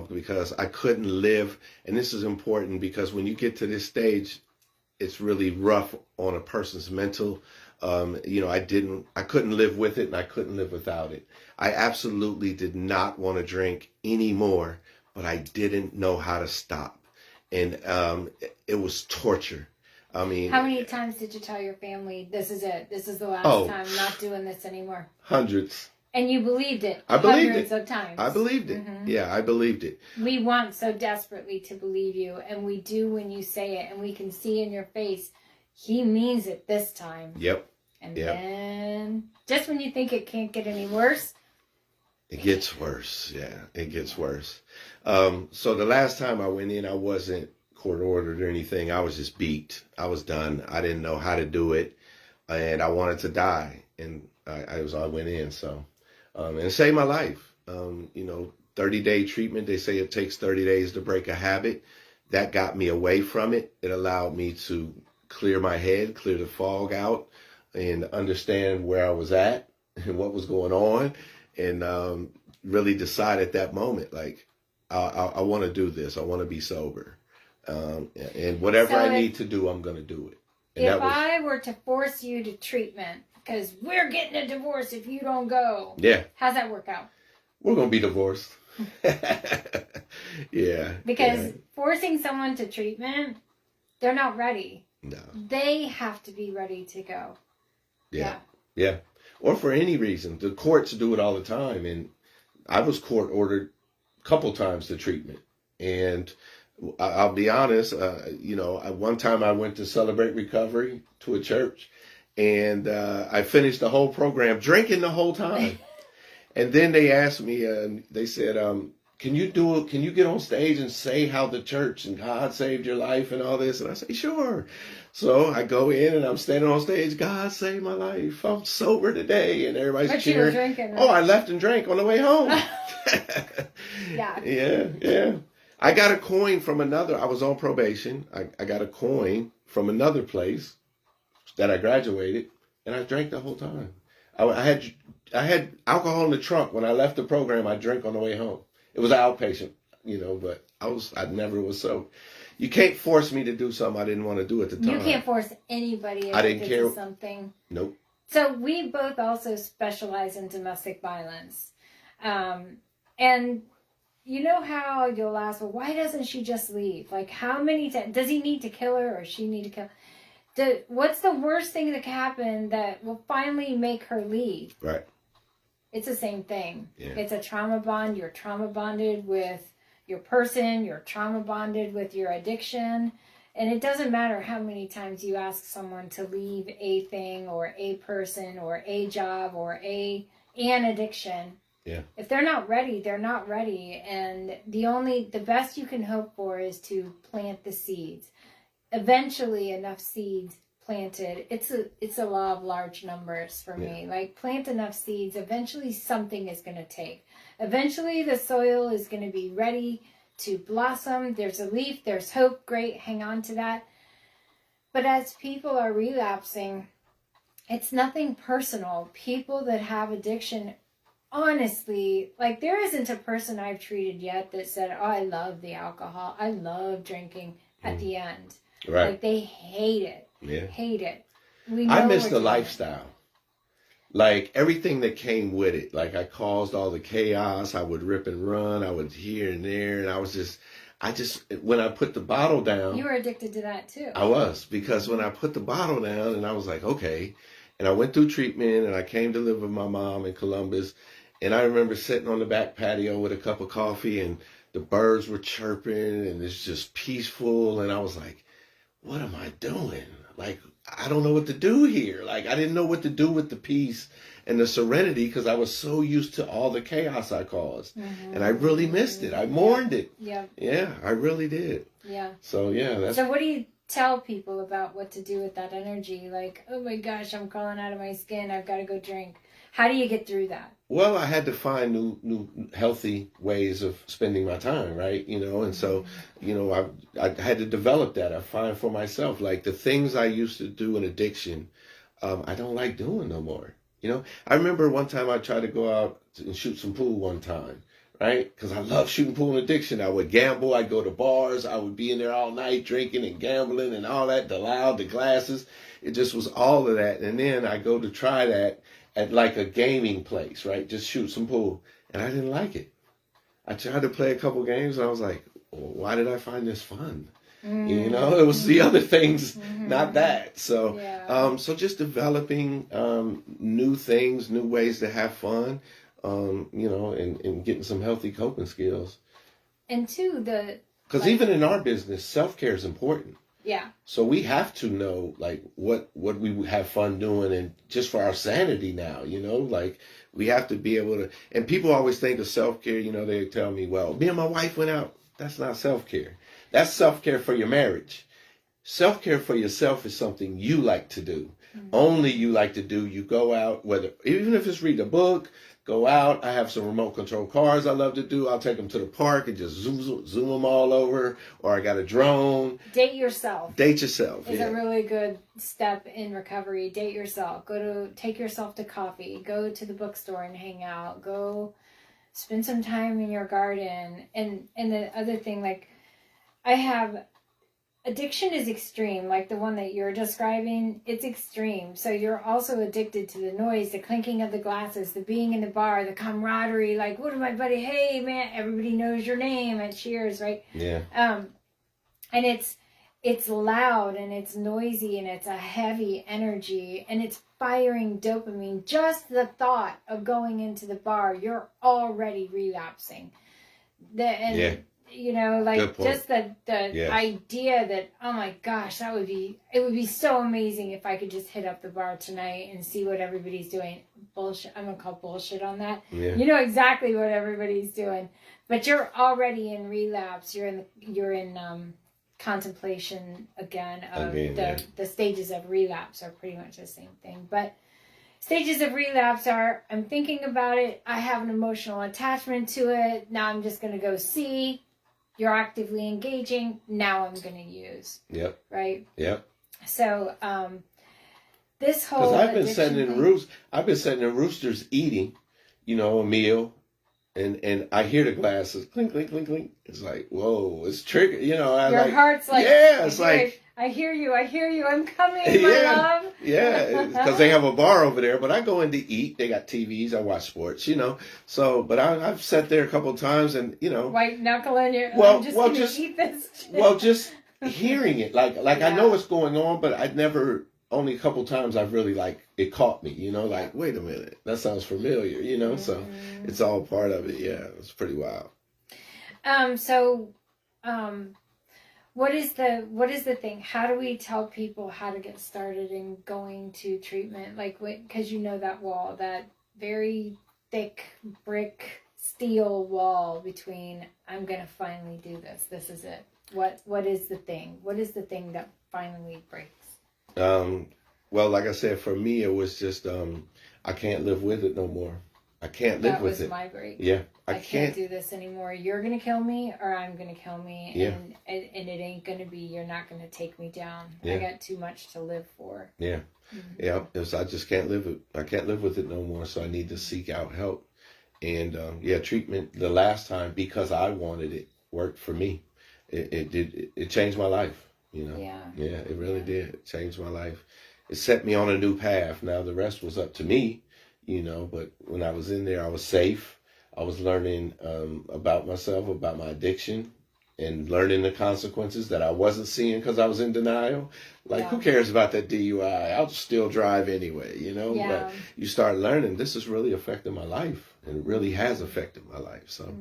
because I couldn't live. And this is important because when you get to this stage, it's really rough on a person's mental. I couldn't live with it, and I couldn't live without it. I absolutely did not want to drink anymore, but I didn't know how to stop. And it was torture. I mean, how many times did you tell your family, this is it, this is the last time, I'm not doing this anymore? Hundreds. And you believed it. I believed hundreds it. Of times. I believed it. Yeah, I believed it. We want so desperately to believe you, and we do when you say it, and we can see in your face, he means it this time. Yep. And then, just when you think it can't get any worse, it gets worse. Yeah, it gets worse. So the last time I went in, I wasn't court ordered or anything. I was just beat. I was done. I didn't know how to do it, and I wanted to die. And I went in. So, and it saved my life. 30-day treatment. They say it takes 30 days to break a habit. That got me away from it. It allowed me to clear my head, clear the fog out, and understand where I was at and what was going on, and really decide at that moment, like, I want to do this. I want to be sober. And whatever I need to do, I'm going to do it. And if I were to force you to treatment, because we're getting a divorce if you don't go. Yeah. How's that work out? We're going to be divorced. Yeah. Because forcing someone to treatment, they're not ready. No. They have to be ready to go. Yeah. Or for any reason. The courts do it all the time. And I was court ordered a couple times to treatment. And I'll be honest, one time I went to celebrate recovery to a church, and I finished the whole program drinking the whole time. And then they asked me, they said, can you get on stage and say how the church and God saved your life and all this? And I say, sure. So I go in and I'm standing on stage. God saved my life. I'm sober today. And everybody's But cheering. you were drinking, right? Oh, I left and drank on the way home. Yeah. Yeah. I got a coin from another. I was on probation. I got a coin from another place that I graduated, and I drank the whole time. I had alcohol in the trunk when I left the program. I drank on the way home. It was outpatient, but I never was sober. You can't force me to do something I didn't want to do at the time. You can't force anybody I didn't care. to something. Nope. So we both also specialize in domestic violence. And you know how you'll ask, well, why doesn't she just leave? Like, how many times does he need to kill her or she need to kill? What's the worst thing that can happen that will finally make her leave? Right. It's the same thing. Yeah. It's a trauma bond. You're trauma bonded with your person. You're trauma bonded with your addiction. And it doesn't matter how many times you ask someone to leave a thing or a person or a job or an addiction. Yeah. If they're not ready, they're not ready. And the best you can hope for is to plant the seeds. Eventually enough seeds planted. It's a law of large numbers for me. Like, plant enough seeds, eventually something is going to take. Eventually the soil is going to be ready to blossom. There's a leaf, there's hope. Great, hang on to that. But as people are relapsing, it's nothing personal. People that have addiction, honestly, like, there isn't a person I've treated yet that said, oh, I love the alcohol, I love drinking at the end. Right. Like, they hate it. Yeah. Hate it. I miss the lifestyle. Like, everything that came with it. Like, I caused all the chaos. I would rip and run. I would here and there. And I just, when I put the bottle down. You were addicted to that too. I was. Because when I put the bottle down and I was like, okay. And I went through treatment and I came to live with my mom in Columbus. And I remember sitting on the back patio with a cup of coffee and the birds were chirping and it's just peaceful. And I was like, what am I doing? Like, I don't know what to do here. Like, I didn't know what to do with the peace and the serenity because I was so used to all the chaos I caused. Mm-hmm. And I really missed it. I mourned it. Yeah. Yeah, I really did. Yeah. So, yeah. So what do you tell people about what to do with that energy? Like, oh my gosh, I'm crawling out of my skin. I've got to go drink. How do you get through that? Well, I had to find new healthy ways of spending my time, right? And so, I had to develop that. I find for myself, like, the things I used to do in addiction, I don't like doing no more. I remember one time I tried to go out and shoot some pool one time, right? Because I love shooting pool in addiction. I would gamble. I'd go to bars. I would be in there all night drinking and gambling and all that, the glasses. It just was all of that. And then I go to try that at like a gaming place, right? Just shoot some pool. And I didn't like it. I tried to play a couple games and I was like, well, why did I find this fun? Mm-hmm. It was the other things, not that. So, so just developing new things, new ways to have fun, and getting some healthy coping skills. And two, because even in our business, self-care is important. Yeah. So we have to know, like, what we have fun doing, and just for our sanity now, like, we have to be able to. And people always think of self-care, they tell me, well, me and my wife went out. That's not self-care. That's self-care for your marriage. Self-care for yourself is something you like to do. Mm-hmm. Only you like to do. You go out, even if it's read a book, go out. I have some remote control cars I love to do. I'll take them to the park and just zoom them all over. Or I got a drone. Date yourself. Date yourself. Is a really good step in recovery. Date yourself. Take yourself to coffee. Go to the bookstore and hang out. Go spend some time in your garden. And the other thing, like, addiction is extreme, like the one that you're describing. It's extreme. So you're also addicted to the noise, the clinking of the glasses, the being in the bar, the camaraderie. Like, what my buddy? Hey, man, everybody knows your name at Cheers, right? Yeah. And it's loud and it's noisy and it's a heavy energy and it's firing dopamine. Just the thought of going into the bar, you're already relapsing. you know, like Good point. just the Yes. idea that, oh my gosh, it would be so amazing if I could just hit up the bar tonight and see what everybody's doing. Bullshit. I'm gonna call bullshit on that. Yeah. You know exactly what everybody's doing, but you're already in relapse. You're in contemplation again of the stages of relapse are pretty much the same thing, but stages of relapse are, I'm thinking about it, I have an emotional attachment to it, now I'm just going to go see, you're actively engaging, now I'm going to use. Yep. Right? Yep. So, this whole Because I've been sitting in roosters eating, you know, a meal, and I hear the glasses clink, clink, clink, clink. It's like, whoa, it's trigger, you know. Your heart's like, yeah, it's like, I hear you, I'm coming, my love. Yeah, because they have a bar over there, but I go in to eat. They got TVs, I watch sports, you know. So, but I've sat there a couple of times and, you know. White knuckling you, I'm just going to eat this shit. Well, just hearing it, like I know what's going on, but I'd never, only a couple times I've really, like, it caught me, you know, like, wait a minute, that sounds familiar, you know. So it's all part of it. Yeah, it's pretty wild. What is the thing? How do we tell people how to get started in going to treatment? Like, because you know that wall, that very thick brick steel wall between, I'm going to finally do this. This is it. What is the thing? What is the thing that finally breaks? Well, like I said, for me, it was just, I can't live with it no more. I can't live with it. That was my break. Yeah. I can't do this anymore. You're going to kill me or I'm going to kill me. Yeah. And it ain't going to be, you're not going to take me down. Yeah. I got too much to live for. Yeah. Mm-hmm. Yeah. I just can't live it. I can't live with it no more. So I need to seek out help. And, treatment the last time, because I wanted it, worked for me. It changed my life, you know? Yeah. Yeah, it really did. It changed my life. It set me on a new path. Now the rest was up to me, you know, but when I was in there, I was safe. I was learning about myself, about my addiction, and learning the consequences that I wasn't seeing because I was in denial. Like, who cares about that DUI? I'll still drive anyway, you know? Yeah. But you start learning, this is really affecting my life, and it really has affected my life. So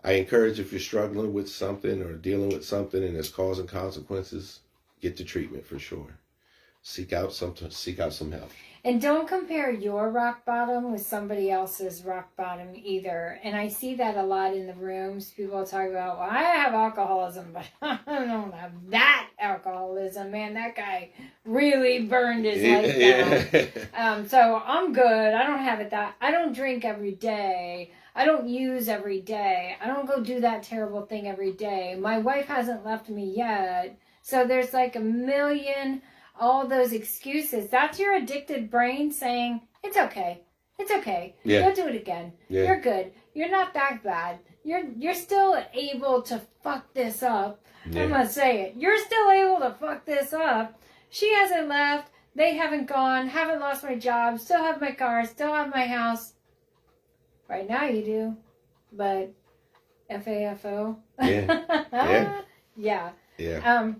I encourage, if you're struggling with something or dealing with something and it's causing consequences, get to treatment for sure. Seek out some help. And don't compare your rock bottom with somebody else's rock bottom either. And I see that a lot in the rooms. People talk about, well, I have alcoholism, but I don't have that alcoholism. Man, that guy really burned his life down. So I'm good. I don't have it that. I don't drink every day. I don't use every day. I don't go do that terrible thing every day. My wife hasn't left me yet. So there's like a million... all those excuses. That's your addicted brain saying, it's okay. It's okay. Yeah. Don't do it again. Yeah. You're good. You're not that bad. You're still able to fuck this up. Yeah. I'm going to say it. You're still able to fuck this up. She hasn't left. They haven't gone. Haven't lost my job. Still have my car. Still have my house. Right now you do. But FAFO. Yeah. Yeah. Yeah. Yeah.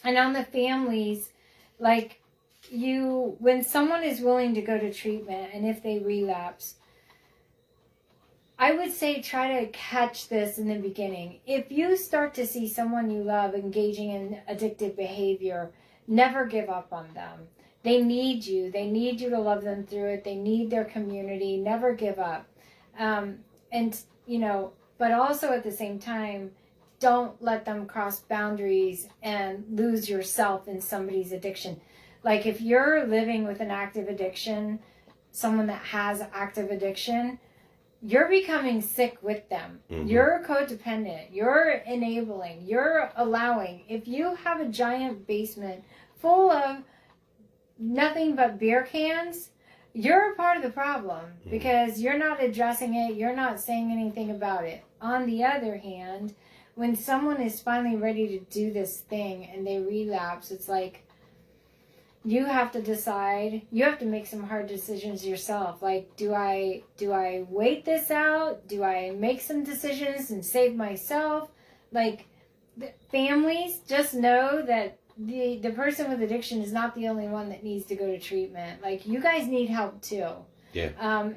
And on the families, like, when someone is willing to go to treatment and if they relapse, I would say try to catch this in the beginning. If you start to see someone you love engaging in addictive behavior, never give up on them. They need you. They need you to love them through it. They need their community. Never give up. But also at the same time, don't let them cross boundaries and lose yourself in somebody's addiction. Like, if you're living with an active addiction, someone that has active addiction, you're becoming sick with them. Mm-hmm. You're codependent. You're enabling. You're allowing. If you have a giant basement full of nothing but beer cans, you're a part of the problem because you're not addressing it. You're not saying anything about it. On the other hand, when someone is finally ready to do this thing and they relapse, it's like you have to decide. You have to make some hard decisions yourself. Like, do I wait this out? Do I make some decisions and save myself? Like, families, just know that the person with addiction is not the only one that needs to go to treatment. Like, you guys need help too. Yeah.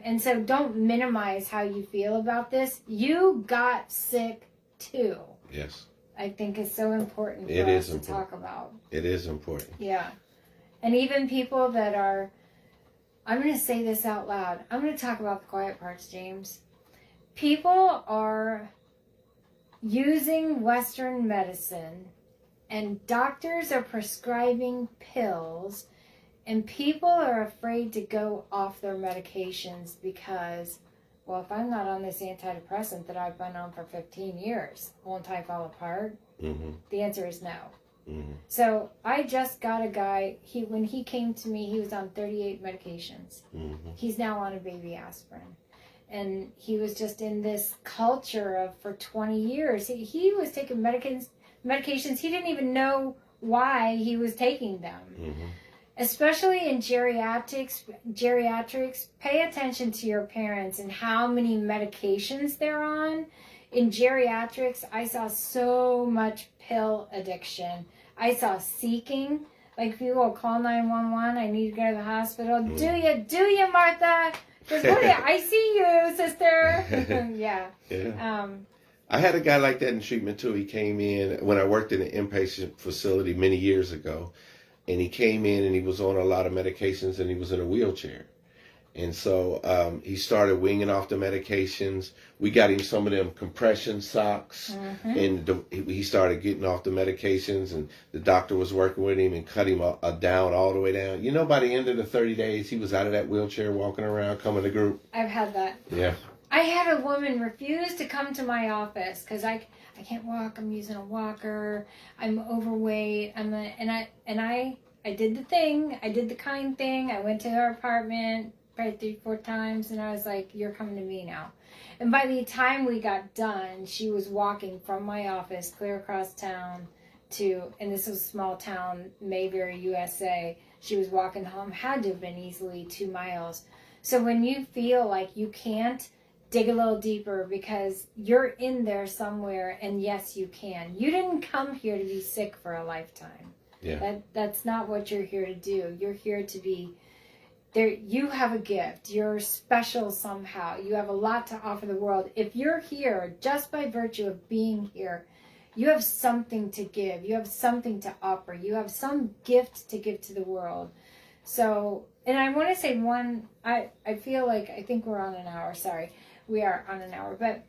And so don't minimize how you feel about this. You got sick too. Yes. I think is so important for It us is to important. talk about. It is important. Yeah. And even people that are, I'm going to say this out loud. I'm going to talk about the quiet parts, James. People are using Western medicine, and doctors are prescribing pills, and people are afraid to go off their medications because, well, if I'm not on this antidepressant that I've been on for 15 years, won't I fall apart? Mm-hmm. The answer is no. Mm-hmm. So I just got a guy, when he came to me, he was on 38 medications. Mm-hmm. He's now on a baby aspirin. And he was just in this culture of, for 20 years, he was taking medications. He didn't even know why he was taking them. Mm-hmm. Especially in geriatrics, pay attention to your parents and how many medications they're on. In geriatrics, I saw so much pill addiction. I saw seeking, like people will call 911, I need to go to the hospital. Mm. Do you, Martha? Because I see you, sister. Yeah. Yeah. I had a guy like that in treatment too. He came in when I worked in an inpatient facility many years ago, and he came in and he was on a lot of medications and he was in a wheelchair. And so he started winging off the medications. We got him some of them compression socks, and he started getting off the medications, and the doctor was working with him and cut him down all the way down. You know, by the end of the 30 days, he was out of that wheelchair, walking around, coming to group. I've had that. Yeah. I had a woman refuse to come to my office because I can't walk. I'm using a walker. I'm overweight. I did the thing. I did the kind thing. I went to her apartment probably 3-4 times, and I was like, "You're coming to me now." And by the time we got done, she was walking from my office clear across town to, and this was a small town, Mayberry, USA. She was walking home. Had to have been easily 2 miles. So when you feel like you can't, dig a little deeper because you're in there somewhere, and yes, you can. You didn't come here to be sick for a lifetime. Yeah. That's not what you're here to do. You're here to be there. You have a gift. You're special somehow. You have a lot to offer the world. If you're here just by virtue of being here, you have something to give. You have something to offer. You have some gift to give to the world. So, and I want to say I feel like, I think we're on an hour. Sorry. We are on an hour, but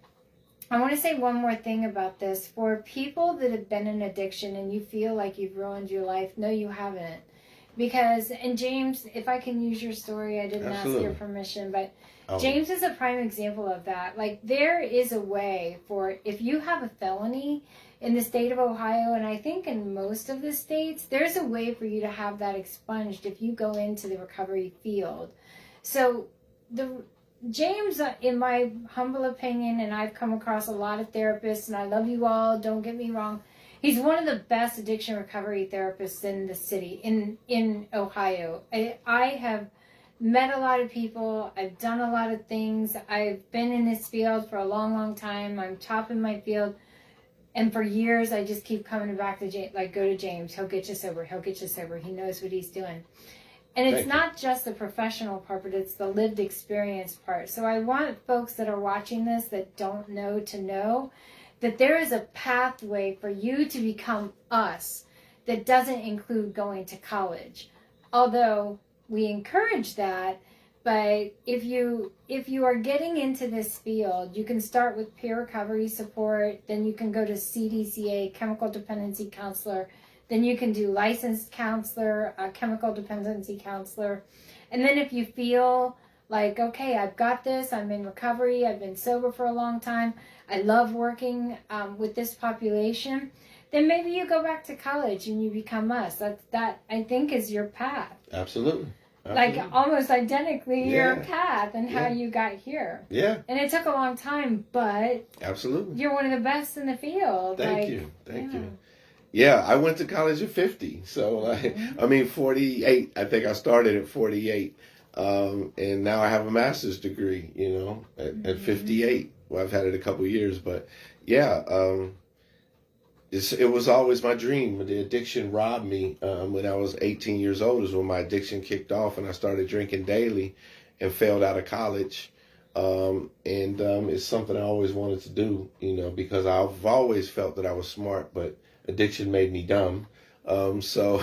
I want to say one more thing about this. For people that have been in addiction and you feel like you've ruined your life, no, you haven't. Because, and James, if I can use your story, I didn't Absolutely. ask your permission, but James is a prime example of that. Like, there is a way for, if you have a felony in the state of Ohio, and I think in most of the states, there's a way for you to have that expunged if you go into the recovery field. So, James, in my humble opinion, and I've come across a lot of therapists, and I love you all, don't get me wrong, he's one of the best addiction recovery therapists in the city, in Ohio. I have met a lot of people, I've done a lot of things, I've been in this field for a long, long time, I'm top in my field, and for years I just keep coming back to James, like, go to James, he'll get you sober, he knows what he's doing. And it's not just the professional part, but it's the lived experience part. So I want folks that are watching this that don't know to know that there is a pathway for you to become us that doesn't include going to college. Although we encourage that, but if you are getting into this field, you can start with peer recovery support, then you can go to CDCA, chemical dependency counselor, then you can do licensed counselor, chemical dependency counselor. And then if you feel like, okay, I've got this, I'm in recovery, I've been sober for a long time, I love working with this population, then maybe you go back to college and you become us. That I think is your path. Absolutely. Like almost identically your path and how you got here. Yeah. And it took a long time, but absolutely, you're one of the best in the field. Thank you. Yeah, I went to college at 50. So, 48. I think I started at 48. And now I have a master's degree, at 58. Well, I've had it a couple of years, but yeah, it was always my dream. When the addiction robbed me, when I was 18 years old is when my addiction kicked off and I started drinking daily and failed out of college. It's something I always wanted to do, because I've always felt that I was smart, but addiction made me dumb. So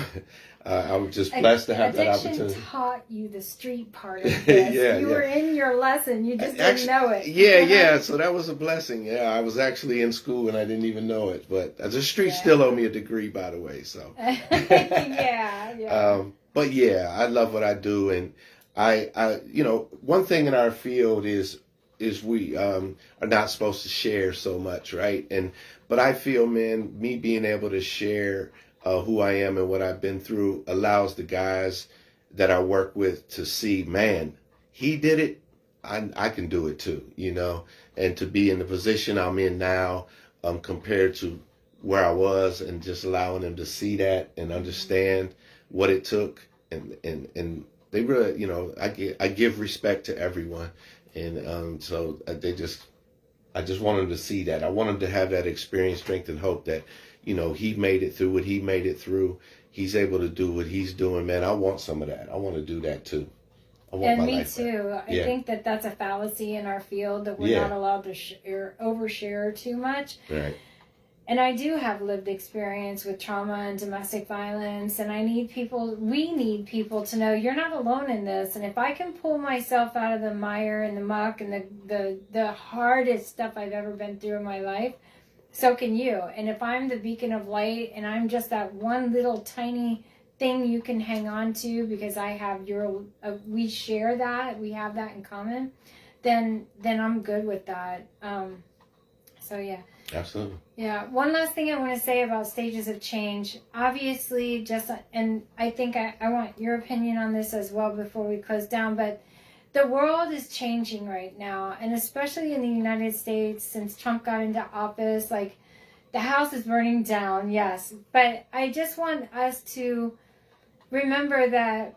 I'm just blessed to have that opportunity. Addiction taught you the street part of this. You were in your lesson, you just didn't know it. Yeah. So that was a blessing. Yeah, I was actually in school and I didn't even know it. But the street still owe me a degree, by the way. So but yeah, I love what I do, and I one thing in our field is we are not supposed to share so much, right? But I feel, man, me being able to share who I am and what I've been through allows the guys that I work with to see, man, he did it, I can do it too, and to be in the position I'm in now, compared to where I was, and just allowing them to see that and understand what it took, and they really, I give respect to everyone, and so I just want them to see that. I want them to have that experience, strength, and hope that, he made it through what he made it through. He's able to do what he's doing, man. I want some of that. I want to do that too. And me too. I think that's a fallacy in our field, that we're not allowed to overshare too much. Right. And I do have lived experience with trauma and domestic violence, and we need people to know you're not alone in this. And if I can pull myself out of the mire and the muck and the hardest stuff I've ever been through in my life, so can you. And if I'm the beacon of light and I'm just that one little tiny thing you can hang on to because I have we share that, we have that in common, then I'm good with that. So yeah. Absolutely. Yeah. One last thing I want to say about stages of change. Obviously, and I think I want your opinion on this as well before we close down, but the world is changing right now, and especially in the United States, since Trump got into office, like, the house is burning down, yes. But I just want us to remember that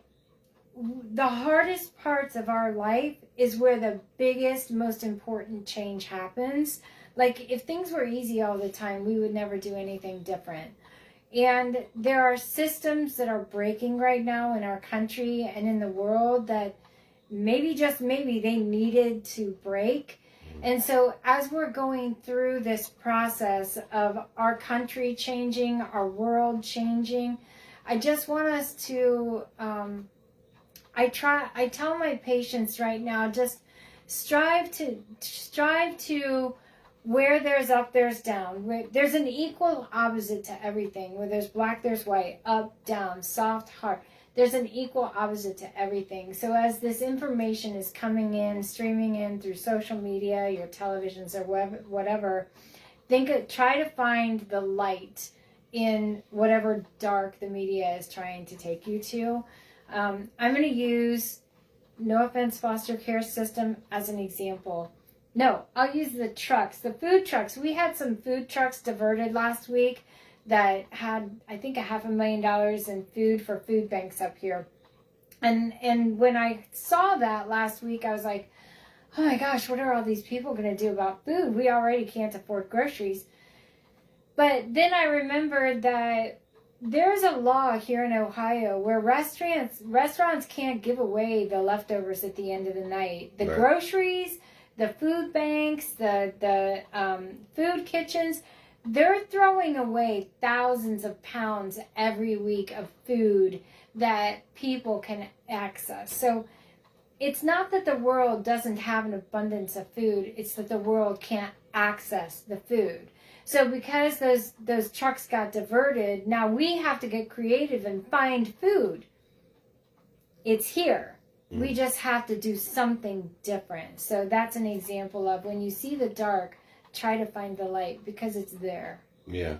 the hardest parts of our life is where the biggest, most important change happens. Like, if things were easy all the time, we would never do anything different. And there are systems that are breaking right now in our country and in the world that maybe, just maybe, they needed to break. And so as we're going through this process of our country changing, our world changing, I just want us to, I tell my patients right now, just strive to where there's up, there's down. Where there's an equal opposite to everything. Where there's black, there's white, up, down, soft, hard. There's an equal opposite to everything. So as this information is coming in, streaming in through social media, your televisions or whatever, try to find the light in whatever dark the media is trying to take you to. I'm going to use, no offense, foster care system as an example. No, I'll use the trucks, the food trucks. We had some food trucks diverted last week that had, I think, $500,000 in food for food banks up here. And when I saw that last week, I was like, oh my gosh, what are all these people going to do about food? We already can't afford groceries. But then I remembered that there's a law here in Ohio where restaurants can't give away the leftovers at the end of the night. The groceries, the food banks, the food kitchens, they're throwing away thousands of pounds every week of food that people can access. So it's not that the world doesn't have an abundance of food, it's that the world can't access the food. So because those trucks got diverted, now we have to get creative and find food. It's here. We just have to do something different. So that's an example of when you see the dark, try to find the light because it's there. Yeah.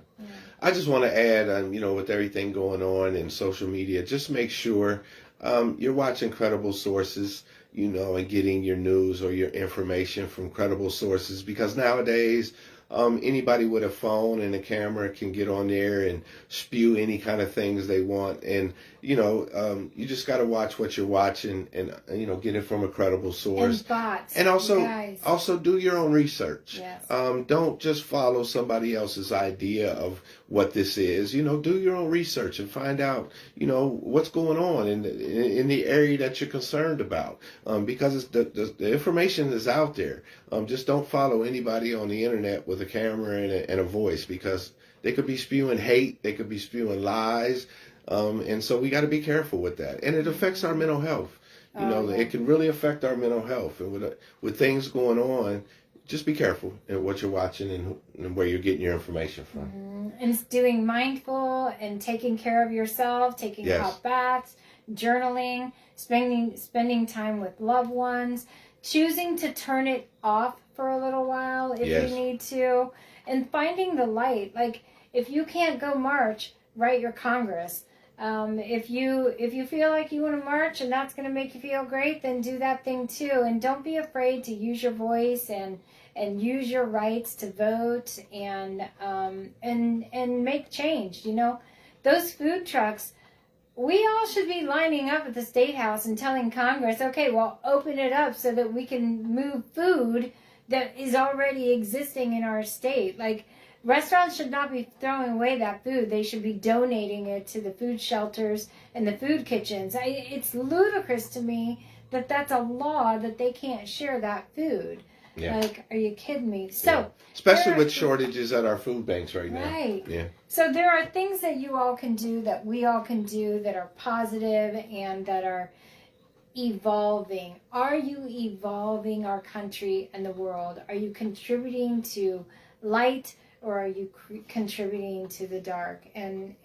I just want to add, with everything going on in social media, just make sure you're watching credible sources, and getting your news or your information from credible sources, because nowadays anybody with a phone and a camera can get on there and spew any kind of things they want. And, you just got to watch what you're watching and, get it from a credible source. And bots. And also do your own research. Yes. Don't just follow somebody else's idea of what this is, do your own research and find out, what's going on in the area that you're concerned about. Because the information is out there. Just don't follow anybody on the internet with a camera and a voice, because they could be spewing hate, they could be spewing lies. And so we got to be careful with that. And it affects our mental health. It can really affect our mental health. And with things going on, just be careful in what you're watching and where you're getting your information from. Mm-hmm. And doing mindful and taking care of yourself, taking hot baths, journaling, spending time with loved ones, choosing to turn it off for a little while if you need to, and finding the light. Like, if you can't go march, write your Congress. If you feel like you want to march and that's going to make you feel great, then do that thing too. And don't be afraid to use your voice and use your rights to vote and make change. Those food trucks, we all should be lining up at the State House and telling Congress, okay, well, open it up so that we can move food that is already existing in our state. Like, restaurants should not be throwing away that food. They should be donating it to the food shelters and the food kitchens. It's ludicrous to me that that's a law that they can't share that food. Yeah. Like, are you kidding me? So, especially with shortages at our food banks right now. Right. Yeah. So there are things that you all can do, that we all can do, that are positive and that are evolving. Are you evolving our country and the world? Are you contributing to light, or are you contributing to the dark? And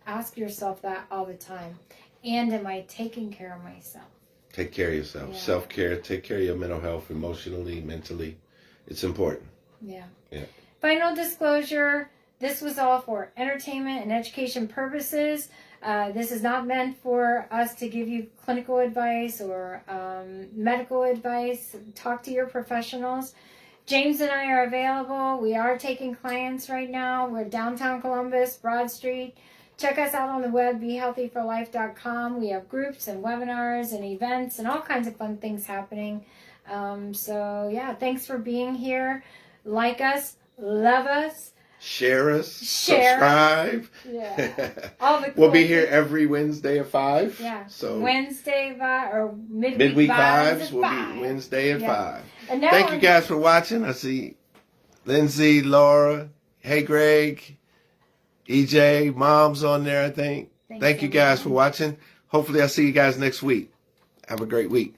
ask yourself that all the time. And am I taking care of myself? Take care of yourself. Yeah. Self-care. Take care of your mental health, emotionally, mentally. It's important. Yeah. Yeah. Final disclosure. This was all for entertainment and education purposes. This is not meant for us to give you clinical advice or medical advice. Talk to your professionals. James and I are available. We are taking clients right now. We're downtown Columbus, Broad Street. Check us out on the web, behealthyforlife.com. We have groups and webinars and events and all kinds of fun things happening. Thanks for being here. Like us, love us. Share us, subscribe. Yeah. All the cool we'll be here every Wednesday at 5. Yeah. So Wednesday or midweek vibes will be Wednesday at 5. And now thank you guys for watching. I see Lindsay, Laura, hey Greg, EJ, Mom's on there, I think. Thank you guys for watching. Hopefully I'll see you guys next week. Have a great week.